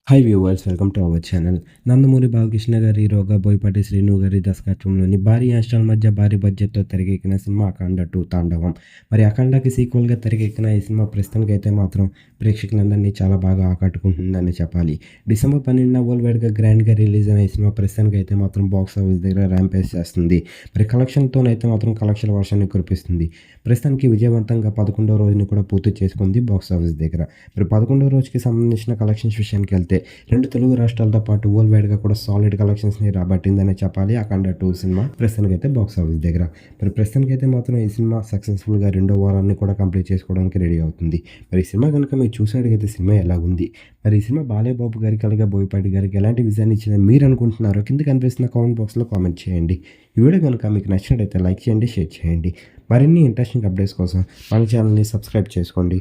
Hi viewers, welcome to our channel. Nandamuri Balakrishna గారి, రోగా బోయపాటి శ్రీను గారి దర్శకత్వంలోని భారీ అంచనాల మధ్య భారీ బడ్జెట్‌తో తెరకెక్కిన సినిమా 'అఖండ 2 తాండవం'. మరి 'అఖండ'కి సీక్వెల్‌గా తెరకెక్కిన ఈ సినిమా ప్రస్తుతానికైతే మాత్రం ప్రేక్షకులందరినీ చాలా బాగా ఆకట్టుకుంటుందని చెప్పాలి. డిసెంబర్ 12న వరల్డ్ వైడ్‌గా గ్రాండ్‌గా రిలీజ్ అయిన ఈ సినిమా ప్రస్తుతానికైతే మాత్రం బాక్స్ ఆఫీస్ దగ్గర ర్యాంపేజ్ చేస్తుంది. మరి కలెక్షన్‌తోనైతే మాత్రం కలెక్షన్ల వర్షాన్ని కురిపిస్తుంది. ప్రస్తుతానికి విజయవంతంగా 11వ రోజుని కూడా పూర్తి చేసుకుంది బాక్స్ ఆఫీస్ దగ్గర. మరి 11వ రోజుకి సంబంధించిన కలెక్షన్స్ విషయానికి వెళ్తే 2 తెలుగు రాష్ట్రాలతో పాటు వరల్డ్ వైడ్‌గా కూడా సాలిడ్ కలెక్షన్స్‌ని రాబట్టిందనే చెప్పాలి 'అఖండ 2' సినిమా ప్రస్తుతానికైతే బాక్స్ ఆఫీస్ దగ్గర. మరి ప్రస్తుతానికైతే మాత్రం ఈ సినిమా సక్సెస్‌ఫుల్‌గా రెండో వారాన్ని కూడా కంప్లీట్ చేసుకోవడానికి రెడీ అవుతుంది. మరి ఈ సినిమా గనుక మీరు చూసినట్టయితే సినిమా ఎలాగుంది? మరి ఈ సినిమా బాలయ్య బాబు గారికి అలాగే బోయపాటి గారికి ఎలాంటి విజయాన్ని ఇచ్చిందని మీరు అనుకుంటున్నారో కింద కనిపిస్తున్న కామెంట్ బాక్స్‌లో కామెంట్ చేయండి. ఈ వీడియో గనుక మీకు నచ్చినట్టయితే లైక్ చేయండి, షేర్ చేయండి. మరిన్ని ఇంట్రెస్టింగ్ అప్డేట్స్ కోసం మన ఛానల్‌ని సబ్స్క్రైబ్ చేసుకోండి.